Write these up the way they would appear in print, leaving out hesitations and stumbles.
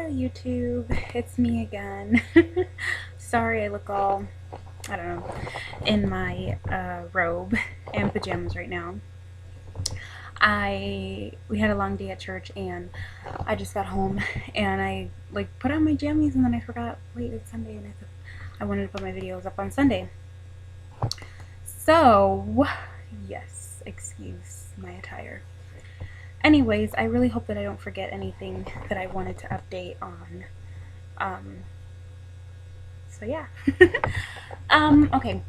YouTube, it's me again. Sorry I look all, I don't know, in my robe and pajamas right now. We had a long day at church and I just got home and I put on my jammies and then I forgot, wait, it's Sunday and I wanted to put my videos up on Sunday. So, yes, excuse my attire. Anyways, I really hope that I don't forget anything that I wanted to update on. So yeah. Okay.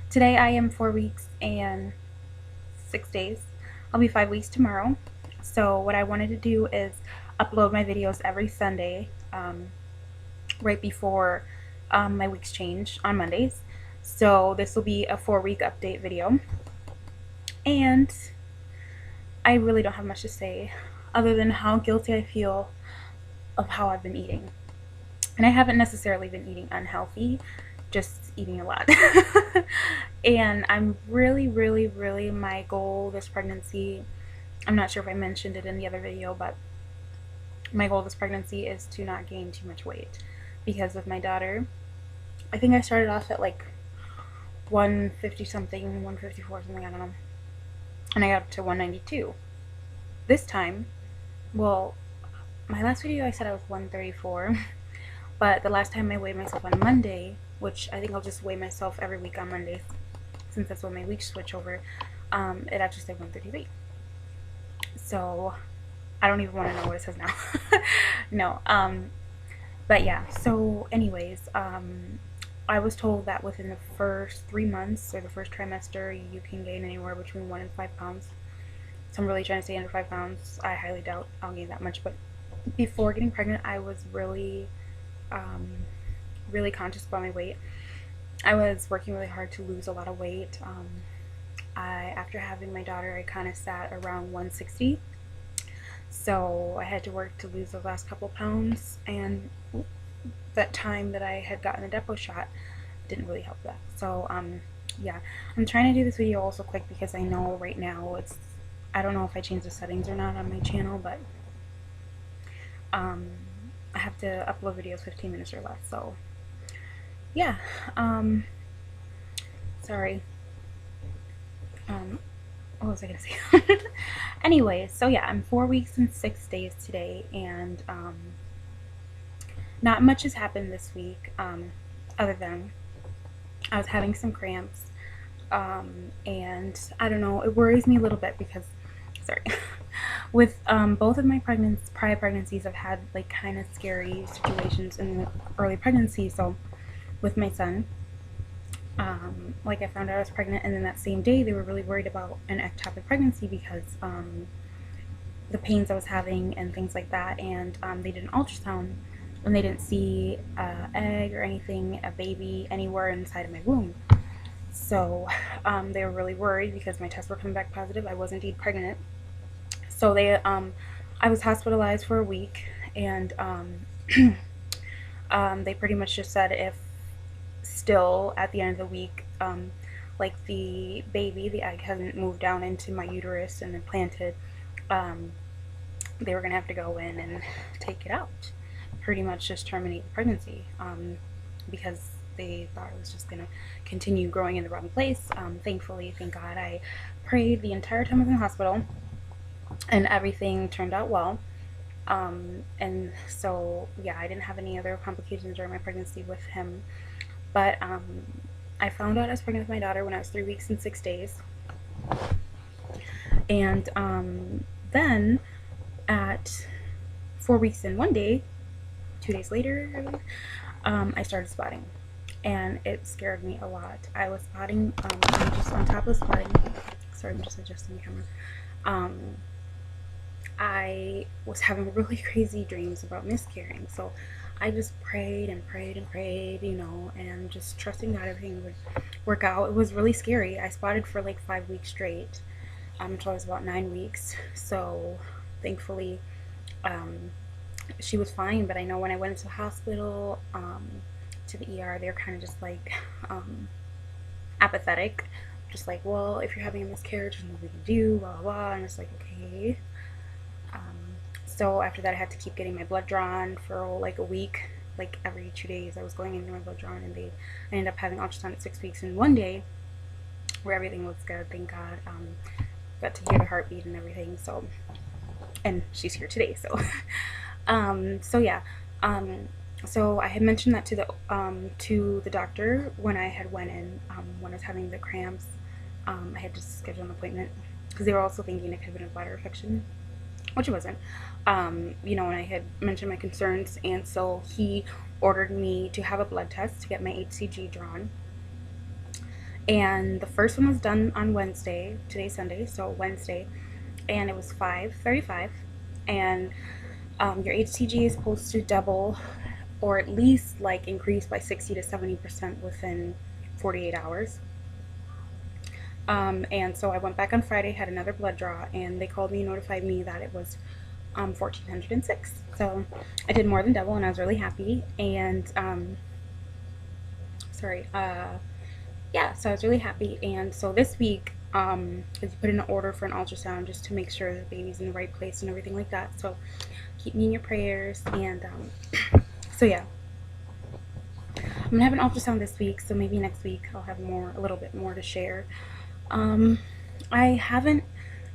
Today I am 4 weeks and 6 days. I'll be 5 weeks tomorrow. So what I wanted to do is upload my videos every Sunday, right before my weeks change on Mondays. So this will be a 4-week update video. And I really don't have much to say other than how guilty I feel of how I've been eating. And I haven't necessarily been eating unhealthy, just eating a lot. And I'm really, my goal this pregnancy, I'm not sure if I mentioned it in the other video, but my goal this pregnancy is to not gain too much weight. Because with my daughter, I think I started off at like 150 something, 154 something, I don't know. And I got up to 192. This time, well, my last video I said I was 134. But the last time I weighed myself on Monday, which I think I'll just weigh myself every week on Mondays, since that's when my weeks switch over, it actually said 133. So I don't even want to know what it says now. No. But yeah, so anyways, I was told that within the first 3 months, or the first trimester, you can gain anywhere between 1 and 5 pounds. So I'm really trying to stay under 5 pounds. I highly doubt I'll gain that much, but before getting pregnant, I was really conscious about my weight. I was working really hard to lose a lot of weight. After having my daughter, I kind of sat around 160. So I had to work to lose the last couple pounds, and that time that I had gotten the depot shot didn't really help that. So yeah, I'm trying to do this video also quick because I know right now I don't know if I changed the settings or not on my channel, but I have to upload videos 15 minutes or less. So yeah, sorry. What was I gonna say? Anyway, so yeah, I'm 4 weeks and 6 days today, and not much has happened this week, other than I was having some cramps, and I don't know, it worries me a little bit because, sorry, with both of my prior pregnancies, I've had like kind of scary situations in the early pregnancy. So with my son, like I found out I was pregnant, and then that same day they were really worried about an ectopic pregnancy because the pains I was having and things like that, and they did an ultrasound and they didn't see an egg or anything, a baby anywhere inside of my womb. So they were really worried because my tests were coming back positive. I was indeed pregnant. So I was hospitalized for a week, and they pretty much just said if still at the end of the week, like the egg hasn't moved down into my uterus and implanted, they were gonna have to go in and take it out, pretty much just terminate the pregnancy, because they thought it was just gonna continue growing in the wrong place. Thankfully, thank God, I prayed the entire time I was in the hospital, and everything turned out well. And so yeah, I didn't have any other complications during my pregnancy with him. But I found out I was pregnant with my daughter when I was 3 weeks and 6 days. And then at 4 weeks and 1 day, 2 days later, I started spotting. And it scared me a lot. I was spotting, just on top of spotting, sorry, I'm just adjusting the camera. I was having really crazy dreams about miscarrying. So I just prayed and prayed and prayed, you know, and just trusting that everything would work out. It was really scary. I spotted for like 5 weeks straight, until I was about 9 weeks. So thankfully, she was fine. But I know when I went to the hospital, to the ER, they're kind of just like apathetic, just like, well, if you're having a miscarriage, there's nothing we can do, blah blah blah. And it's like, okay. So after that, I had to keep getting my blood drawn for like a week. Like every 2 days, I was going in my blood drawn, and I ended up having ultrasound at 6 weeks. And one day, where everything looks good, thank God. Got to hear the heartbeat and everything. So, and she's here today. So, so yeah. So I had mentioned that to the doctor when I had went in, when I was having the cramps. I had to schedule an appointment because they were also thinking it could have been a bladder infection, which it wasn't. You know, and I had mentioned my concerns, and so he ordered me to have a blood test to get my HCG drawn. And the first one was done on Wednesday. Today's Sunday, so Wednesday, and it was 5:35. And your HCG is supposed to double, or at least like increase by 60 to 70% within 48 hours. And so I went back on Friday, had another blood draw, and they called me and notified me that it was 1406. So I did more than double, and I was really happy. And yeah, so I was really happy. And so this week, I put in an order for an ultrasound just to make sure the baby's in the right place and everything like that. So keep me in your prayers. And so yeah, I'm gonna have an ultrasound this week, so maybe next week I'll have a little bit more to share. I haven't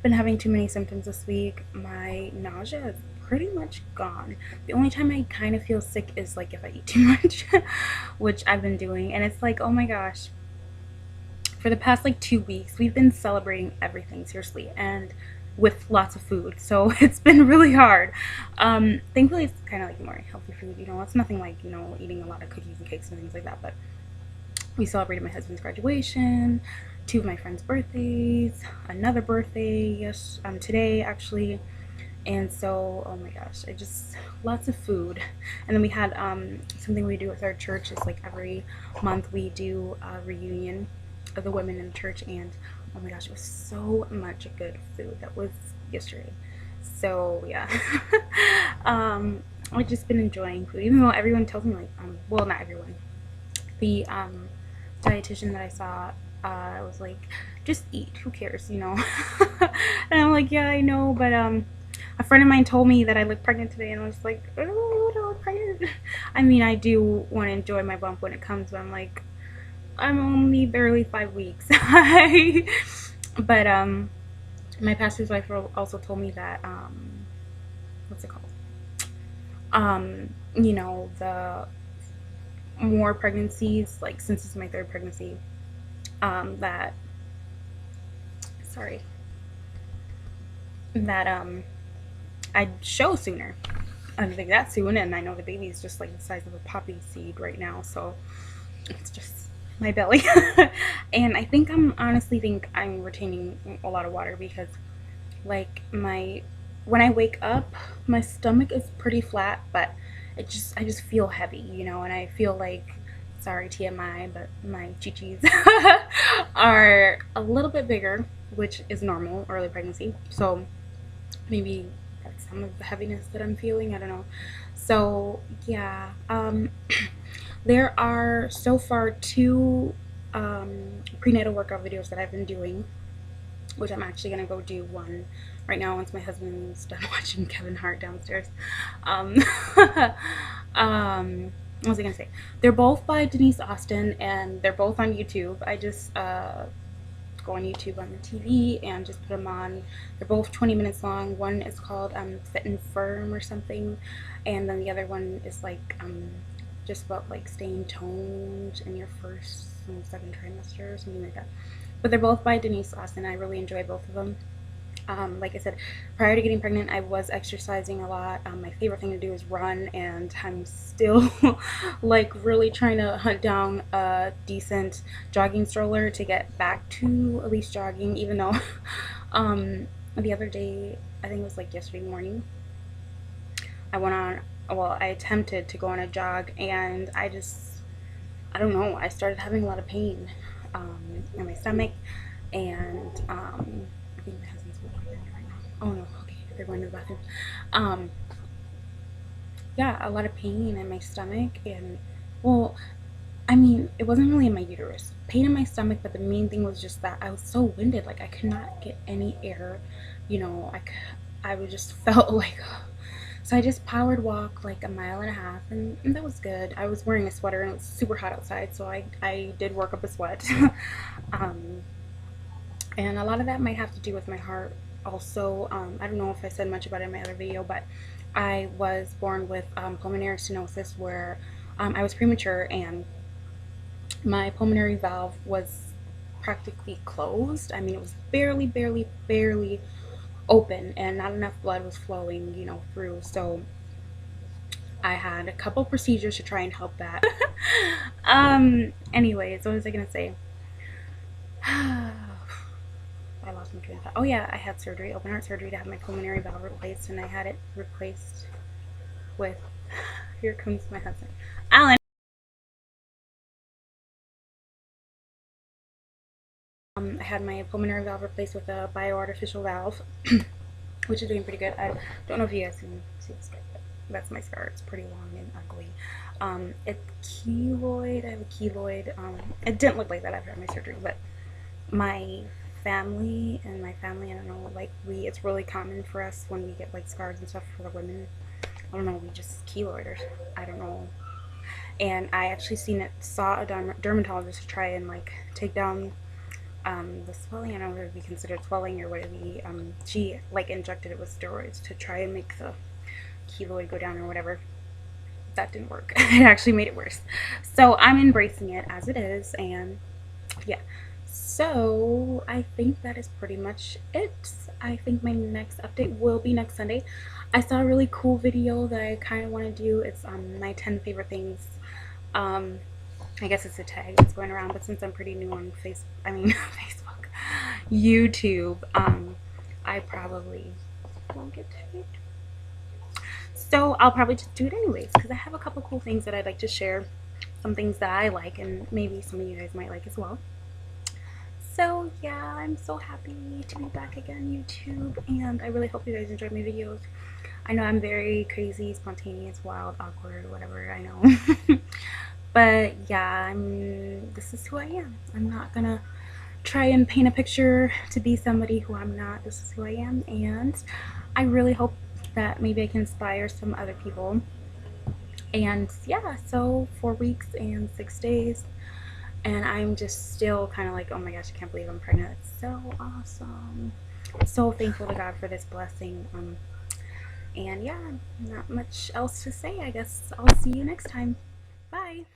been having too many symptoms this week. My nausea is pretty much gone. The only time I kind of feel sick is like if I eat too much, which I've been doing. And it's like, oh my gosh, for the past like 2 weeks, we've been celebrating everything, seriously, and with lots of food. So it's been really hard. Thankfully, it's kind of like more healthy food, you know. It's nothing like, you know, eating a lot of cookies and cakes and things like that, but we celebrated my husband's graduation, 2 of my friends' birthdays, another birthday, today actually. And so, oh my gosh, lots of food. And then we had something we do with our church is like every month we do a reunion of the women in the church, and oh my gosh, it was so much good food. That was yesterday. So yeah. I've just been enjoying food, even though everyone tells me like, well, not everyone. The dietitian that I saw was like, just eat, who cares, you know. And I'm like, yeah, I know, but a friend of mine told me that I look pregnant today, and I was like, oh, I don't look pregnant. I mean, I do want to enjoy my bump when it comes, but I'm like, I'm only barely 5 weeks. But my pastor's wife also told me that what's it called? You know, the more pregnancies, like since this is my 3rd pregnancy, that I'd show sooner. I don't think that soon, and I know the baby's just like the size of a poppy seed right now, so it's just my belly. And I think honestly think I'm retaining a lot of water because like when I wake up, my stomach is pretty flat, but I just feel heavy, you know, and I feel like, sorry TMI, but my chi-chis are a little bit bigger, which is normal early pregnancy. So maybe that's some of the heaviness that I'm feeling, I don't know. So yeah, there are so far 2 prenatal workout videos that I've been doing, which I'm actually gonna go do one right now once my husband's done watching Kevin Hart downstairs. What was I gonna say? They're both by Denise Austin, and they're both on YouTube. I just go on YouTube on the TV and just put them on. They're both 20 minutes long. One is called Fit and Firm or something, and then the other one is like just about like staying toned in your 1st and 2nd trimester or something like that. But they're both by Denise Austin. I really enjoy both of them. Like I said, prior to getting pregnant, I was exercising a lot. My favorite thing to do is run, and I'm still like really trying to hunt down a decent jogging stroller to get back to at least jogging, even though the other day, I think it was like yesterday morning, I attempted to go on a jog, and I don't know, I started having a lot of pain in my stomach, and I think my husband's walking in right now. Oh no, okay, they're going to the bathroom. Yeah, a lot of pain in my stomach, and well, I mean, it wasn't really in my uterus. Pain in my stomach, but the main thing was just that I was so winded, like I could not get any air, you know, I would just felt like, so I just powered walked like a mile and a half, and that was good. I was wearing a sweater and it was super hot outside, so I did work up a sweat. um, and a lot of that might have to do with my heart also. I don't know if I said much about it in my other video, but I was born with pulmonary stenosis, where I was premature and my pulmonary valve was practically closed. I mean, it was barely open, and not enough blood was flowing, through. So I had a couple procedures to try and help that. Anyways, what was I gonna say? I lost my train of thought. Oh yeah, I had surgery, open heart surgery, to have my pulmonary valve replaced, and I had it replaced with. Here comes my husband, Alan. I had my pulmonary valve replaced with a bioartificial valve, which is doing pretty good. I don't know if you guys can see the scar, but that's my scar. It's pretty long and ugly. It's keloid. I have a keloid. It didn't look like that after my surgery, but my family, I don't know, like it's really common for us when we get like scars and stuff for the women. I don't know, we just keloid, or I don't know. And I actually saw a dermatologist to try and like take down the swelling. I don't know if it would be considered swelling or what it would be. She like injected it with steroids to try and make the keloid go down or whatever. That didn't work. It actually made it worse. So I'm embracing it as it is, and yeah. So I think that is pretty much it. I think my next update will be next Sunday. I saw a really cool video that I kind of want to do. It's my 10 favorite things. Um, I guess it's a tag that's going around, but since I'm pretty new on Facebook, YouTube, I probably won't get tagged. So I'll probably just do it anyways, because I have a couple cool things that I'd like to share. Some things that I like, and maybe some of you guys might like as well. So yeah, I'm so happy to be back again, YouTube, and I really hope you guys enjoyed my videos. I know I'm very crazy, spontaneous, wild, awkward, whatever, I know. But yeah, this is who I am. I'm not gonna try and paint a picture to be somebody who I'm not. This is who I am, and I really hope that maybe I can inspire some other people. And yeah, so 4 weeks and 6 days, and I'm just still kind of like, oh my gosh, I can't believe I'm pregnant. It's so awesome. So thankful to God for this blessing. And yeah, not much else to say. I guess I'll see you next time. Bye.